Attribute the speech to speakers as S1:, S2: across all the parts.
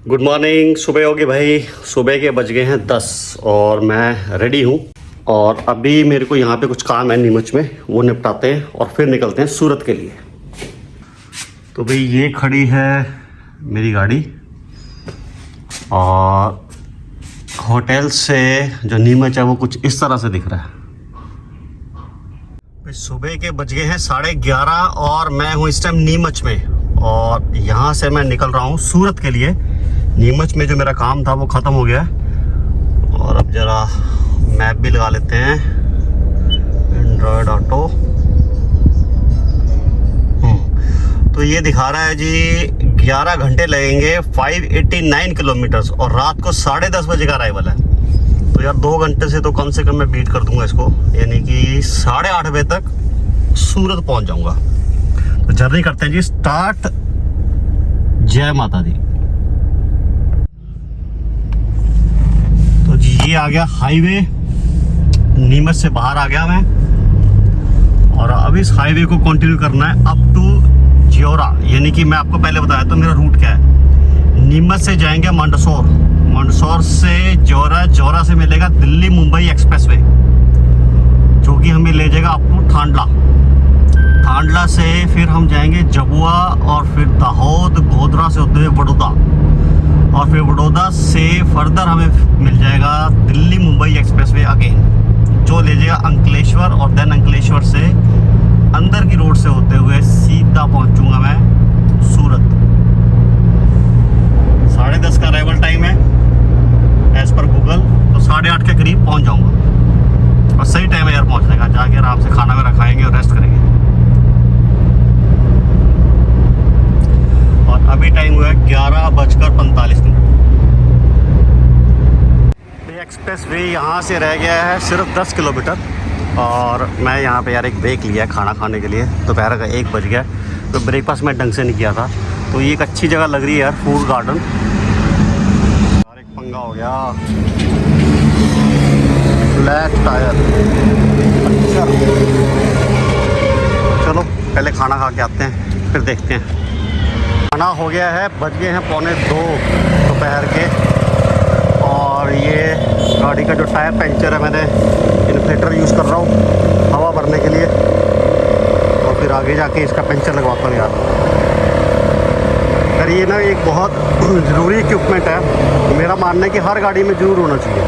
S1: Good morning. सुबह होगी भाई, सुबह के बज गए हैं 10 और मैं रेडी हूँ। और अभी मेरे को यहाँ पे कुछ काम है नीमच में, वो निपटाते हैं और फिर निकलते हैं सूरत के लिए। तो भाई ये खड़ी है मेरी गाड़ी और होटल से जो नीमच है वो कुछ इस तरह से दिख रहा है। भाई सुबह के बज गए हैं 11:30 और मैं हूँ इस टाइम नीमच में और यहाँ से मैं निकल रहा हूँ सूरत के लिए। नीमच में जो मेरा काम था वो ख़त्म हो गया और अब ज़रा मैप भी लगा लेते हैं, एंड्रॉयड ऑटो। तो ये दिखा रहा है जी 11 घंटे लगेंगे, 589 किलोमीटर्स और रात को 10:30 बजे का अराइवल है। तो यार 2 घंटे से तो कम से कम मैं बीट कर दूंगा इसको, यानी कि 8:30 बजे तक सूरत पहुंच जाऊंगा। तो जर्नी करते हैं जी स्टार्ट। जय माता दी। तो जी ये आ गया हाईवे, नीमच से बाहर आ गया मैं और अब इस हाईवे को कंटिन्यू करना है अप टू ज्योरा। यानी कि मैं आपको पहले बताया तो मेरा रूट क्या है। नीमच से जाएंगे मंदसौर, मंदसौर से ज्योरा, ज्योरा से मिलेगा दिल्ली मुंबई एक्सप्रेसवे जो कि हमें ले जाएगा अप टू थांडला। थांडला से फिर हम जाएंगे जबुआ और फिर दाहोद, गोधरा से होते हुए बड़ौदा और फिर बड़ौदा से फर्दर हमें मिल जाएगा दिल्ली मुंबई एक्सप्रेसवे अगेन, जो ले जाएगा अंकलेश्वर और देन अंकलेश्वर से अंदर की रोड से होते हुए सीधा पहुंचूंगा मैं सूरत। 10:30 का अराइवल टाइम है एज पर गूगल, तो 8:30 के करीब पहुंच जाऊंगा और सही टाइम है यार पहुंचने का। जाके आराम से खाना वगैरह खाएंगे और रेस्ट करेंगे। और अभी टाइम हुआ है 11:45। एक्सप्रेस वे यहाँ से रह गया है सिर्फ 10 किलोमीटर और मैं यहाँ पे यार एक ब्रेक लिया है खाना खाने के लिए। दोपहर का 1 बज गया, तो ब्रेकफास्ट मैं ढंग से नहीं किया था। तो ये एक अच्छी जगह लग रही है यार, फूड गार्डन। यार एक पंगा हो गया, फ्लैट टायर। अच्छा चलो पहले खाना खा के आते हैं फिर देखते हैं। खाना हो गया है, बज गए हैं 1:45 दोपहर के और ये गाड़ी का जो टायर पंचर है, मैंने इन्फ्लेटर यूज़ कर रहा हूँ हवा भरने के लिए और फिर आगे जाके इसका पंचर लगवाता हूँ यार। ये ना एक बहुत ज़रूरी इक्विपमेंट है, मेरा मानना है कि हर गाड़ी में ज़रूर होना चाहिए।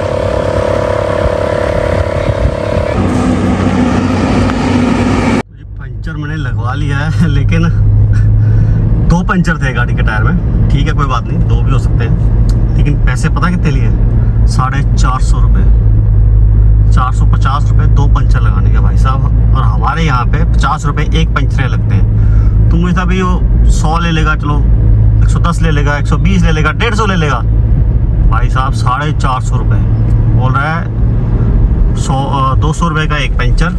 S1: पंचर मैंने लगवा लिया है, लेकिन 2 पंचर थे गाड़ी के टायर में। ठीक है कोई बात नहीं, 2 भी हो सकते हैं, लेकिन पैसे पता कितने लिए? 450 रुपये, 450 रुपये 2 पंचर लगाने के भाई साहब। और हमारे यहाँ पे 50 रुपये एक पंचर लगते हैं। तो मुझे था भाई वो 100 ले लेगा, चलो 110 ले लेगा, 120 ले लेगा, 150 ले लेगा। भाई साहब 450 रुपये बोल रहा है। 200 रुपये का एक पंचर,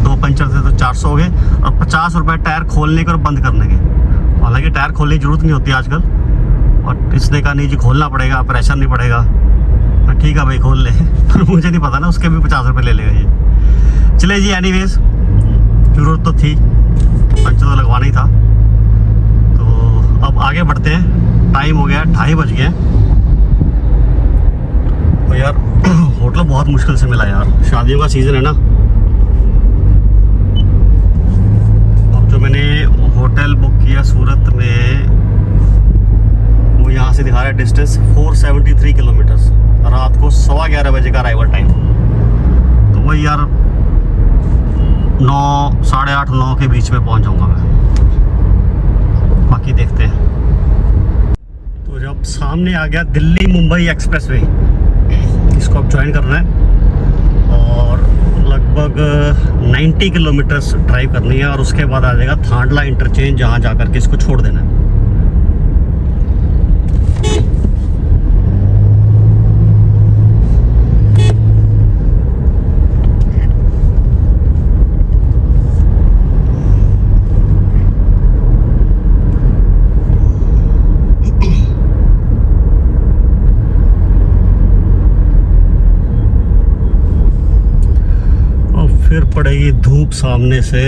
S1: 2 पंचर थे तो 400 हो गए और 50 रुपये टायर खोलने के और बंद करने के। हालांकि टायर खोलने की ज़रूरत नहीं होती आजकल, और इसने कहा नहीं जी खोलना पड़ेगा, प्रेशर नहीं पड़ेगा। ठीक है भाई खोल ले पर मुझे नहीं पता ना, उसके भी 50 रुपये ले लेगा ये। चले जी एनीवेज, ज़रूरत तो थी, पंचर तो लगवाना ही था। तो अब आगे बढ़ते हैं। टाइम हो गया 2:30 बज गए और यार होटल बहुत मुश्किल से मिला यार, शादियों का सीज़न है ना। अब जो मैंने होटल बुक किया सूरत में, वो यहाँ से दिखा रहा है डिस्टेंस 473 किलोमीटर्स, रात को 11:15 बजे का अराइवल टाइम। तो वही यार 9, 8:30, 9 के बीच में पहुँच जाऊँगा मैं। बाकी देखते हैं। तो जब सामने आ गया दिल्ली मुंबई एक्सप्रेसवे, इसको अब ज्वाइन करना है और लगभग 90 किलोमीटर्स ड्राइव करनी है और उसके बाद आ जाएगा थांडला इंटरचेंज, जहाँ जा कर के इसको छोड़ देना है। फिर पड़ेगी धूप सामने से।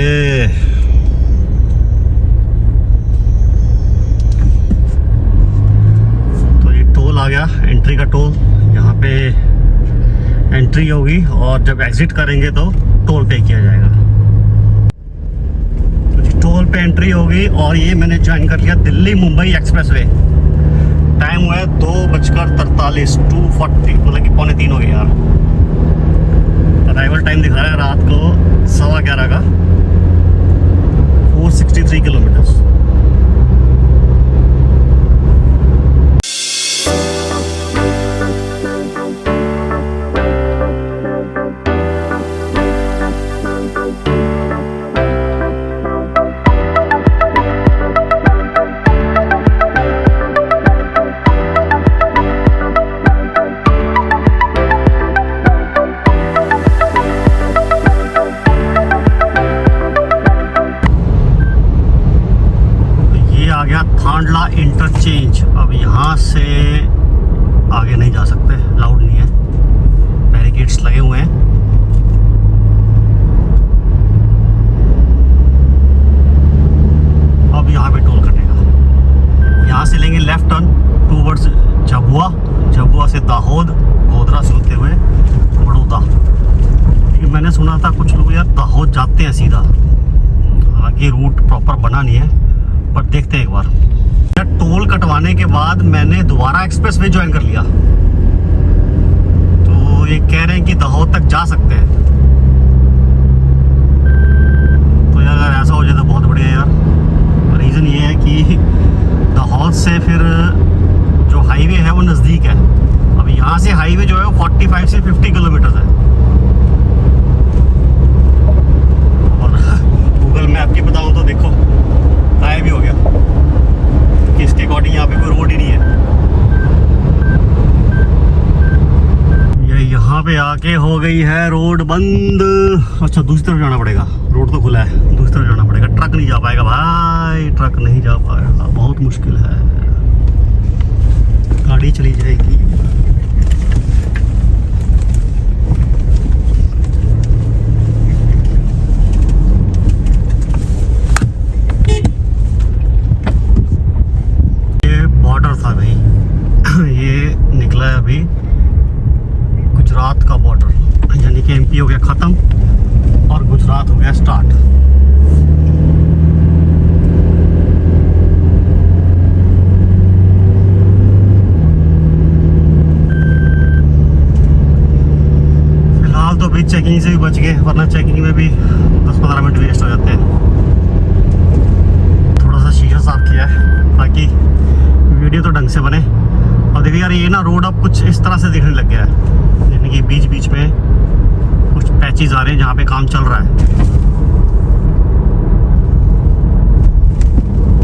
S1: एंट्री का टोल, यहाँ पे एंट्री होगी और जब एग्जिट करेंगे तो टोल पे किया जाएगा। तो टोल पे एंट्री होगी और ये मैंने ज्वाइन कर लिया दिल्ली मुंबई एक्सप्रेसवे। टाइम हुआ है 2:43, 2:40, मतलब कि 2:45 हो गए यार। अराइवल टाइम दिखा रहा है रात को 11:15 का, 463 किलोमीटर्स। आ गया थांडला इंटरचेंज। अब यहाँ से आगे नहीं जा सकते, लाउड नहीं है, बैरिकेड्स लगे हुए हैं। अब यहाँ पे टोल कटेगा। यहाँ से लेंगे left turn towards Jhabua, Jhabua से दाहोद, गोधरा से होते हुए बड़ौदा। मैंने सुना था कुछ लोग यार दाहोद जाते हैं सीधा, आगे रूट प्रॉपर बना नहीं है, पर देखते हैं एक बार। टोल कटवाने के बाद मैंने दोबारा एक्सप्रेस वे ज्वाइन कर लिया, तो ये कह रहे हैं कि दाहोद तक जा सकते हैं। तो यार अगर ऐसा हो जाए तो बहुत बढ़िया यार। रीज़न ये है कि दाहोद से फिर जो हाईवे है वो नज़दीक है। अब यहाँ से हाईवे जो है वो 45 से 50 किलोमीटर है, और गूगल मैप की बताऊँ तो देखो गायब भी हो गया कि इसके अकॉर्डिंग यहाँ पे कोई रोड ही नहीं है। ये यहाँ पे आके हो गई है रोड बंद। अच्छा दूसरी तरफ जाना पड़ेगा, रोड तो खुला है, दूसरी तरफ जाना पड़ेगा। ट्रक नहीं जा पाएगा भाई, ट्रक नहीं जा पाएगा, बहुत मुश्किल है, गाड़ी चली जाएगी। था भाई, ये निकला है अभी गुजरात का बॉर्डर, यानी कि एमपी हो गया ख़त्म और गुजरात हो गया स्टार्ट। फिलहाल तो भाई चेकिंग से भी बच गए, वरना चेकिंग में भी 10-15 मिनट वेस्ट हो जाते हैं। थोड़ा सा शीशा साफ किया है ताकि वीडियो तो ढंग से बने। और देखिए यार ये ना रोड अब कुछ इस तरह से दिखने लग गया है, यानी कि बीच बीच में कुछ पैचेस आ रहे हैं जहाँ पे काम चल रहा है।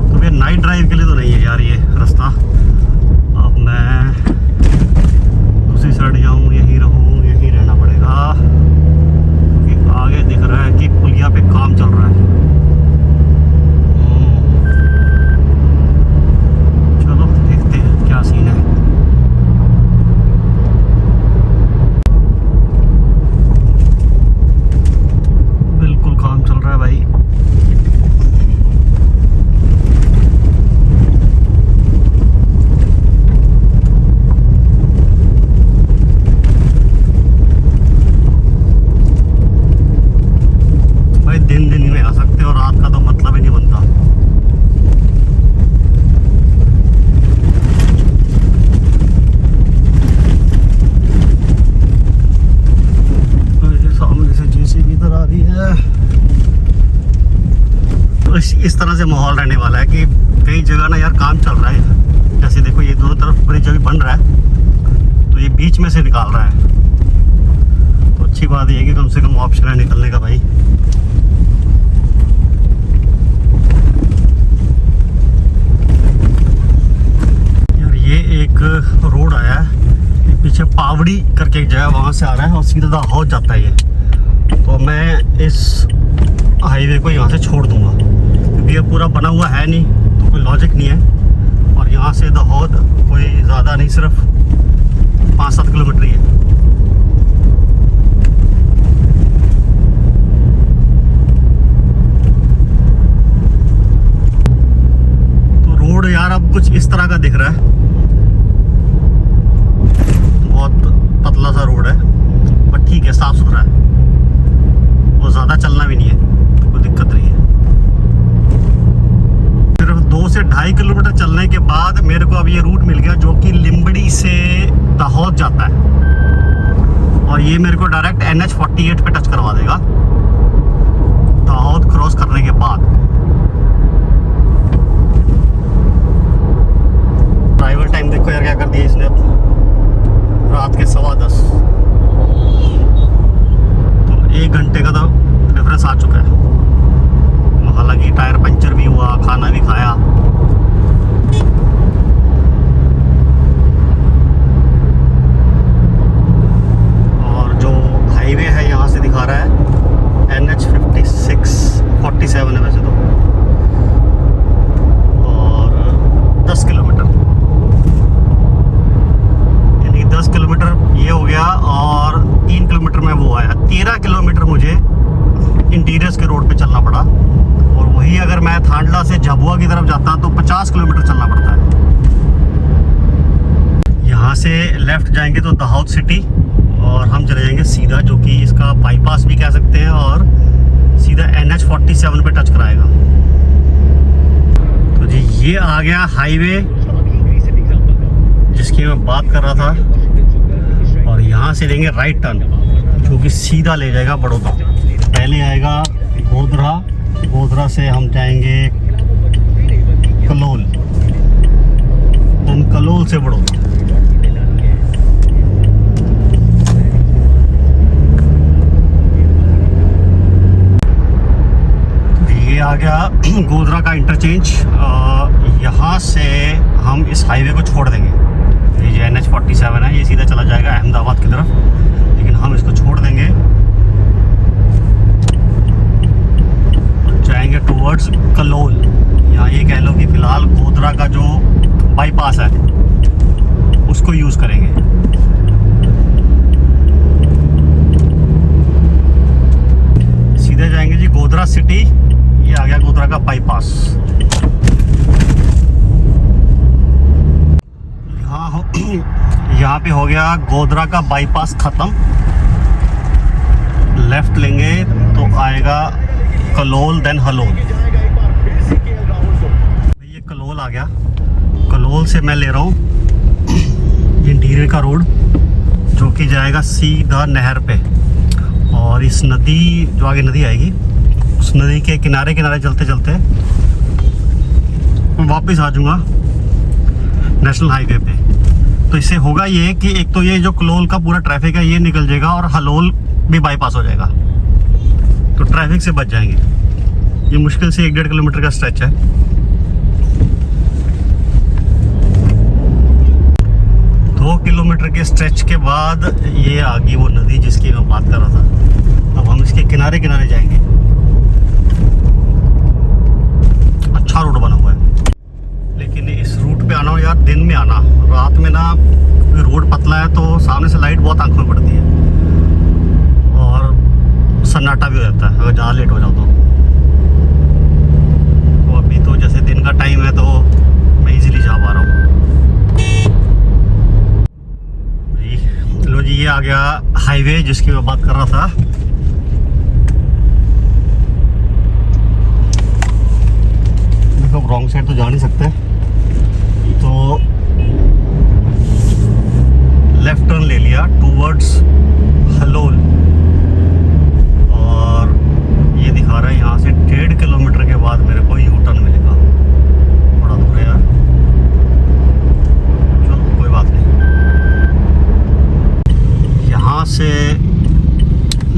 S1: तो फिर नाइट ड्राइव के लिए तो नहीं है यार ये रास्ता। अब मैं दूसरी साइड जाऊँ, यहीं रहूँ, यहीं रहना पड़ेगा, क्योंकि आगे दिख रहा है कि पुलिया पे काम चल रहा है। क्या सीन है। बिल्कुल काम चल रहा है भाई। भाई दिन दिन में आ सकते हो, रात का तो मतलब ही नहीं बनता। इस तरह से माहौल रहने वाला है कि कई जगह ना यार काम चल रहा है। जैसे देखो ये दोनों तरफ ब्रिज अभी बन रहा है, तो ये बीच में से निकाल रहा है। तो अच्छी बात ये है कि कम से कम ऑप्शन है निकलने का भाई। यार ये एक रोड आया है पीछे, पावड़ी करके एक जगह, वहाँ से आ रहा है और सीधा दाहोद जाता है ये। तो मैं इस हाईवे को यहाँ से छोड़ दूंगा, क्योंकि ये पूरा बना हुआ है नहीं, तो कोई लॉजिक नहीं है। और यहाँ से दाहोद कोई ज़्यादा नहीं, सिर्फ 5-7 किलोमीटर ही है। तो रोड यार अब कुछ इस तरह का दिख रहा है। रूट मिल गया जो कि लिम्बड़ी से दाहोद जाता है, और ये मेरे को डायरेक्ट NH48 पे टच करवा देगा दाहोद क्रॉस करने के बाद। ड्राइवर टाइम देखो यार क्या कर दिया इसने, अब रात के 10:15, तो 1 घंटे का तो डिफरेंस आ चुका है। हालांकि टायर पंचर भी हुआ, खाना भी खाया। और जो हाईवे है यहाँ से दिखा रहा है NH47 है वैसे तो, और 10 किलोमीटर, यानी 10 किलोमीटर ये हो गया, और 3 किलोमीटर में वो आया। 13 किलोमीटर मुझे इंटीरियर्स के रोड पे चलना पड़ा, और वही अगर मैं थांडला से झाबुआ की तरफ जाता तो 50 किलोमीटर चलना पड़ता है। यहाँ से लेफ्ट जाएंगे तो दाहोद सिटी, और हम चले जाएंगे सीधा, जो कि इसका बाईपास भी कह सकते हैं, और सीधा NH47 पे टच कराएगा। तो जी ये आ गया हाईवे जिसकी मैं बात कर रहा था, और यहाँ से लेंगे राइट टर्न जो कि सीधा ले जाएगा बड़ौदा। पहले आएगा गोधरा, गोधरा से हम जाएंगे कलोल, देन कलोल से बड़ौदा। ये आ गया गोधरा का इंटरचेंज। यहाँ से हम इस हाईवे को छोड़ देंगे। ये जो NH47 है ये सीधा चला जाएगा अहमदाबाद की तरफ, लेकिन हम इसको छोड़ देंगे और जाएंगे टूवर्ड्स कलोल। यहाँ ये कह लो कि फ़िलहाल गोधरा का जो बाईपास है उसको यूज़ करेंगे। सीधे जाएंगे जी गोधरा सिटी। ये आ गया गोधरा का बाईपास। यहाँ पे हो गया गोधरा का बाईपास ख़त्म। लेफ्ट लेंगे तो आएगा कलोल, देन हलोल। ये कलोल आ गया। कलोल से मैं ले रहा हूँ इंटीरियर का रोड जो कि जाएगा सीधा नहर पे, और इस नदी जो आगे नदी आएगी उस नदी के किनारे किनारे चलते चलते मैं वापस आ जाऊँगा नेशनल हाईवे पे। तो इससे होगा ये कि एक तो ये जो कलोल का पूरा ट्रैफिक है ये निकल जाएगा, और हलोल भी बाईपास हो जाएगा, तो ट्रैफिक से बच जाएंगे। ये मुश्किल से 1-1.5 किलोमीटर का स्ट्रेच है। 2 किलोमीटर के स्ट्रेच के बाद ये आ गई वो नदी जिसकी मैं बात कर रहा था। अब हम इसके किनारे किनारे जाएंगे। अच्छा रोड बना हुआ है, लेकिन इस रूट पे आना हो यार दिन में आना, रात में ना रोड पतला है तो सामने से लाइट बहुत आंखों में पड़ती है और सन्नाटा भी हो जाता है अगर ज़्यादा लेट हो जाओ तो। अभी तो जैसे दिन का टाइम है तो मैं इजीली जा पा रहा हूँ। लो जी ये आ गया हाईवे जिसकी मैं बात कर रहा था। देखो रॉन्ग साइड तो जा नहीं सकते, तो लेफ्ट टर्न ले लिया टूवर्ड्स हलोल, और ये दिखा रहा है यहाँ से 1.5 किलोमीटर के बाद मेरे को यू टर्न मिलेगा। बड़ा दूर है यार, चलो कोई बात नहीं। यहाँ से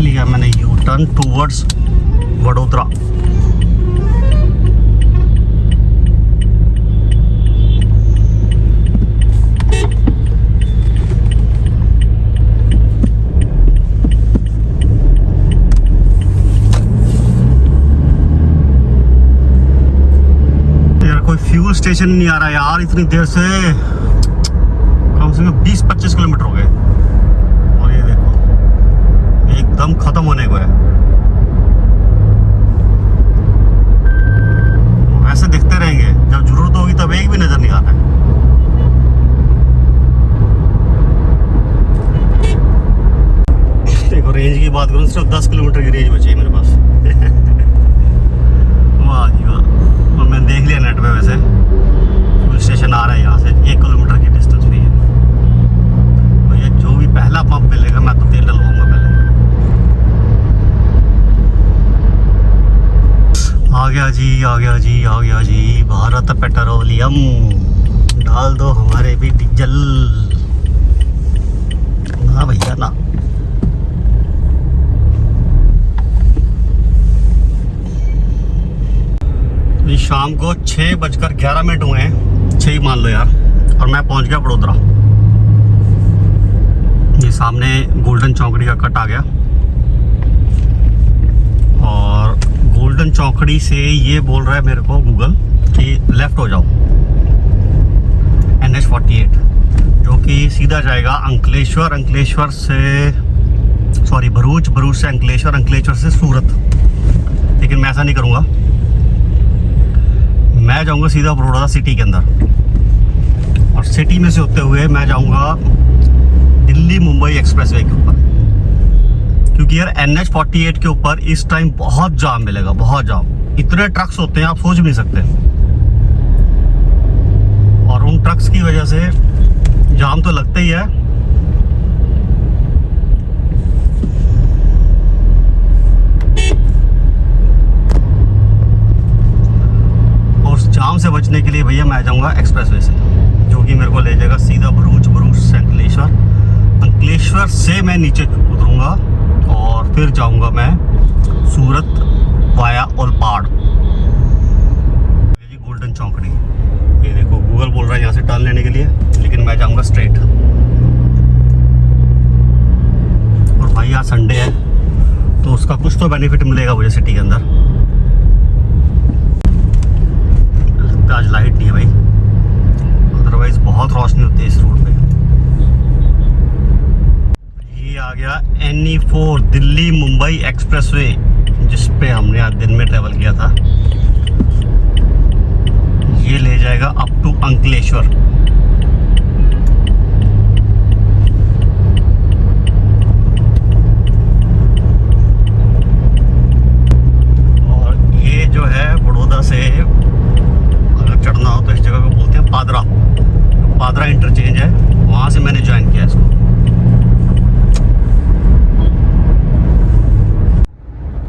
S1: लिया मैंने U turn towards Vadodara. Fuel station नहीं आ रहा यार इतनी देर से, कम से कम 20-25 किलोमीटर हो गए, और ये देखो एकदम खत्म होने को है। वैसे दिखते रहेंगे, जब जरूरत होगी तब एक भी नजर नहीं आता है। देखो रेंज की बात करूँ सिर्फ 10 किलोमीटर की रेंज बची है मेरे पास। वाह जी वाह। और मैंने देख लिया नेट पे वैसे फ्यूल स्टेशन स्टेशन आ रहा है यहाँ से 1 किलोमीटर की डिस्टेंस पे है। भैया जो भी पहला पंप मिलेगा मैं तो तेल डलवाऊंगा पहले। आ गया जी, आ गया जी, आ गया जी भारत पेट्रोलियम। डाल दो हमारे भी डीजल। ना भैया ना। शाम को 6:11 हुए हैं, 6 ही मान लो यार, और मैं पहुंच गया वडोदरा। ये सामने गोल्डन चौकड़ी का कट आ गया और गोल्डन चौकड़ी से ये बोल रहा है मेरे को गूगल कि लेफ्ट हो जाओ NH48, जो कि सीधा जाएगा अंकलेश्वर, अंकलेश्वर से सॉरी भरूच, भरूच से अंकलेश्वर, अंकलेश्वर से सूरत। लेकिन मैं ऐसा नहीं करूँगा, मैं जाऊंगा सीधा बड़ौदा सिटी के अंदर और सिटी में से होते हुए मैं जाऊंगा दिल्ली मुंबई एक्सप्रेसवे के ऊपर, क्योंकि यार NH48 के ऊपर इस टाइम बहुत जाम मिलेगा, बहुत जाम। इतने ट्रक्स होते हैं आप सोच भी नहीं सकते, और उन ट्रक्स की वजह से जाम तो लगता ही है। जाम से बचने के लिए भैया मैं जाऊंगा एक्सप्रेसवे से, जो कि मेरे को ले जाएगा सीधा भरूच, भरूच से अंकलेश्वर, अंकलेश्वर से मैं नीचे उतरूंगा और फिर जाऊंगा मैं सूरत वाया ओलपाड़। ये गोल्डन चौकड़ी, ये देखो गूगल बोल रहा है यहाँ से टर्न लेने के लिए, लेकिन मैं जाऊंगा स्ट्रेट। और भाई आज संडे है तो उसका कुछ तो बेनिफिट मिलेगा मुझे सिटी के अंदर। आज लाइट नहीं है भाई, अदरवाइज बहुत रोशनी होती है इस रोड पे। ये आ गया NE4 दिल्ली मुंबई एक्सप्रेसवे, जिस पे हमने आज दिन में ट्रेवल किया था। ये ले जाएगा अप टू अंकलेश्वर। और ये जो है बड़ौदा से चढ़ना हो तो इस जगह को बोलते हैं पादरा, तो पादरा इंटरचेंज है, वहाँ से मैंने ज्वाइन किया इसको।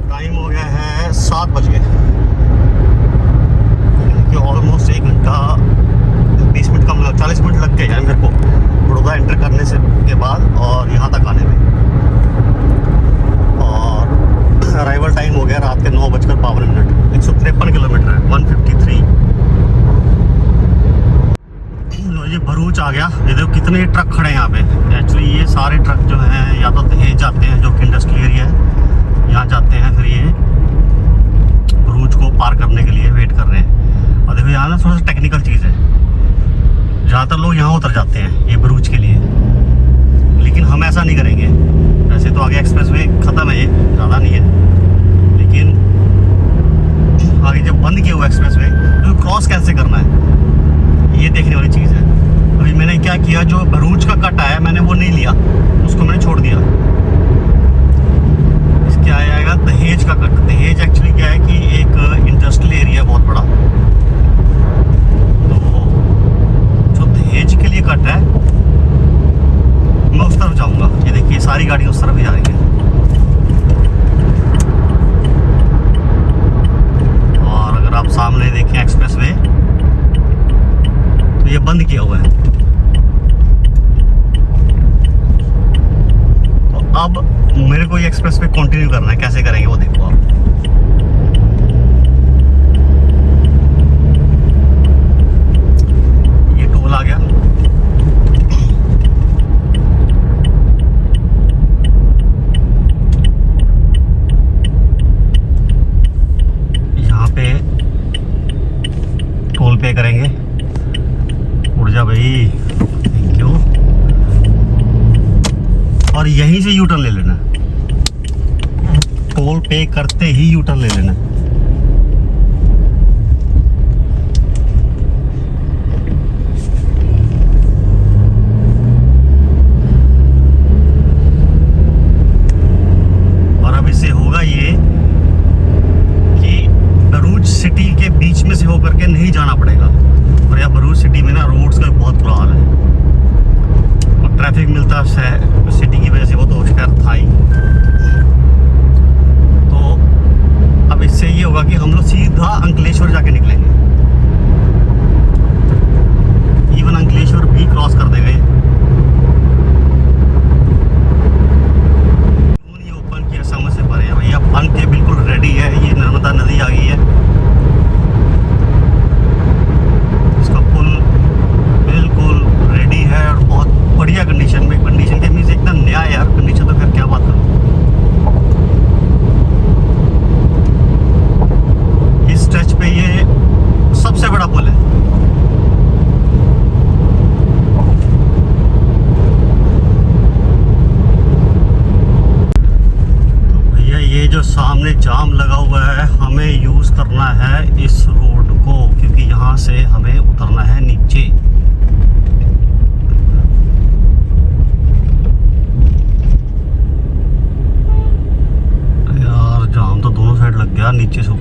S1: टाइम हो गया है 7 बज गए, ऑलमोस्ट 1 घंटा 20 मिनट कम लग 40 मिनट लग गए हैं मेरे को बड़ौदा एंटर करने से के बाद और यहाँ तक आने में। और अराइवल टाइम हो गया रात के 9:52, 153 किलोमीटर है, 153। ये भरूच आ गया, ये देखो कितने ट्रक खड़े हैं यहाँ पे। एक्चुअली ये सारे ट्रक जो हैं या तो दहेज जाते हैं, जो कि इंडस्ट्रियल एरिया है, यहाँ जाते हैं, फिर ये भरूच को पार करने के लिए वेट कर रहे हैं। और देखो यहाँ ना थोड़ा सा टेक्निकल चीज़ है, ज़्यादातर लोग यहाँ उतर जाते हैं ये भरूच के लिए, लेकिन हम ऐसा नहीं करेंगे। वैसे तो आगे एक्सप्रेसवे ख़त्म है, ये ज़्यादा नहीं है, लेकिन आगे जब बंद किया हुआ एक्सप्रेसवे तो क्रॉस कैसे करना है ये देखने वाली चीज़ है। अभी मैंने क्या किया, जो भरूच का कट आया मैंने वो नहीं लिया, उसको मैंने छोड़ दिया। इसके आएगा दहेज का कट। दहेज एक्चुअली क्या है कि एक इंडस्ट्रियल एरिया है बहुत बड़ा, तो जो दहेज के लिए कट है मैं उस तरफ जाऊँगा। ये देखिए सारी गाड़ी उस तरफ ही जा रही है। और अगर आप सामने देखें एक्सप्रेसवे तो ये बंद किया हुआ है। तो अब मेरे को ये एक्सप्रेस पे कंटिन्यू करना है, कैसे करेंगे वो देखो आप। ये टोल आ गया, यहाँ पे टोल पे करेंगे। उड़ जा भाई, थैंक यू। और यहीं से यू टर्न ले लेना, टोल पे करते ही यू टर्न ले लेना। और अब इससे होगा ये कि भरूच सिटी के बीच में से होकर के नहीं जाना पड़ेगा। और यहाँ भरूच सिटी में ना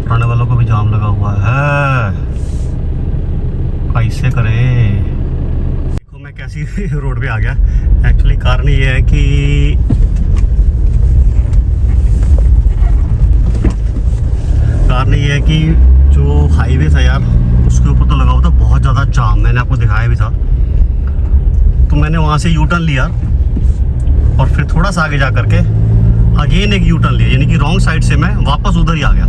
S1: पुराने वालों को भी जाम लगा हुआ है, कैसे करें। देखो मैं कैसी रोड पे आ गया। एक्चुअली कारण ये है कि जो हाईवे था यार, उसके ऊपर तो लगा हुआ था बहुत ज़्यादा जाम। मैंने आपको दिखाया भी था। तो मैंने वहाँ से यू टर्न लिया और फिर थोड़ा सा आगे जा करके अगेन एक यू टर्न लिया, यानी कि रॉन्ग साइड से मैं वापस उधर ही आ गया।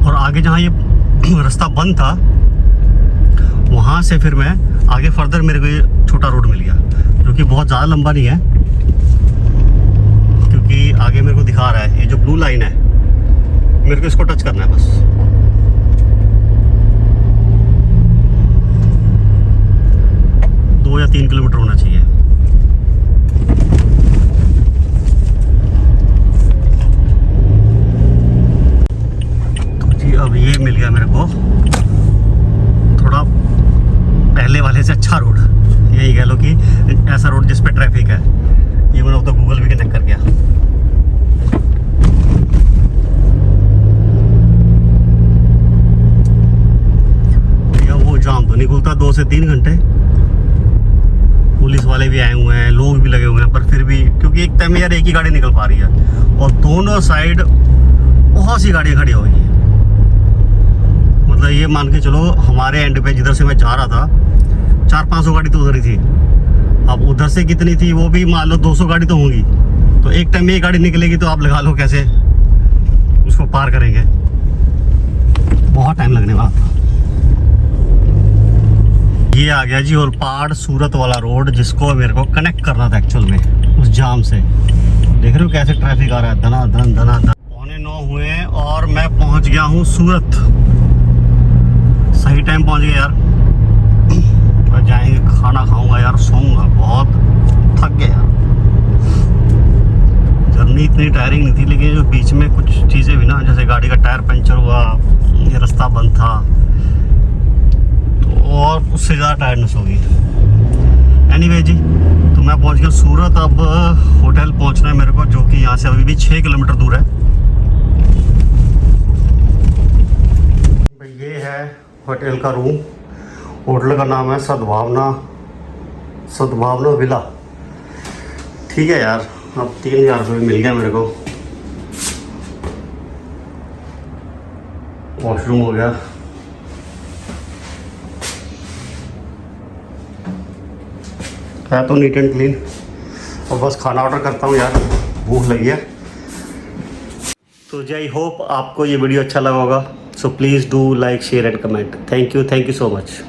S1: और आगे जहाँ ये रास्ता बंद था, वहाँ से फिर मैं आगे फर्दर मेरे को ये छोटा रोड मिल गया, जो कि बहुत ज़्यादा लंबा नहीं है, क्योंकि आगे मेरे को दिखा रहा है ये जो ब्लू लाइन है, मेरे को इसको टच करना है बस। दो या 3 किलोमीटर होना चाहिए। तो जी अब ये मिल गया मेरे को थोड़ा पहले वाले से अच्छा रोड। यही कह लो कि ऐसा रोड जिस पे ट्रैफिक है। ये मैंने तो गूगल भी कनेक्ट कर गया। वो जाम तो नहीं खुलता 2 से 3 घंटे। पुलिस वाले भी आए हुए हैं, लोग भी लगे हुए हैं, पर फिर भी क्योंकि एक टाइम में यार एक ही गाड़ी निकल पा रही है और दोनों साइड बहुत सी गाड़ियाँ खड़ी हो गई हैं। मतलब ये मान के चलो हमारे एंड पे जिधर से मैं जा रहा था 400-500 गाड़ी तो उधर ही थी। अब उधर से कितनी थी वो भी मान लो 200 गाड़ी तो होंगी। तो एक टाइम में एक गाड़ी निकलेगी तो आप लगा लो कैसे उसको पार करेंगे। बहुत टाइम लगने वाला था। ये आ गया जी ओलपाड़ सूरत वाला रोड, जिसको मेरे को कनेक्ट करना था एक्चुअल में उस जाम से। देख रहे हो कैसे ट्रैफिक आ रहा है, धना धन धना धन। 8:45 हुए हैं और मैं पहुंच गया हूँ सूरत। सही टाइम पहुंच गया यार। तो जाएंगे, खाना खाऊंगा यार, सोऊंगा, बहुत थक गया यार। जर्नी इतनी टायरिंग नहीं थी, लेकिन जो बीच में कुछ चीज़ें भी ना, जैसे गाड़ी का टायर पंचर हुआ, ये रास्ता बंद था, और उससे ज़्यादा टायर्डनेस होगी। एनीवे जी, तो मैं पहुंच गया सूरत। अब होटल पहुंचना है मेरे को, जो कि यहाँ से अभी भी 6 किलोमीटर दूर है। भाई ये है होटल का रूम। होटल का नाम है सद्भावना विला। ठीक है यार, अब 3000 रुपये मिल गया मेरे को। वॉशरूम हो गया, है तो नीट एंड क्लीन। और बस खाना ऑर्डर करता हूँ यार, भूख लगी है। तो जी आई होप आपको ये वीडियो अच्छा लगा होगा। So please do like, share and comment. Thank you so much.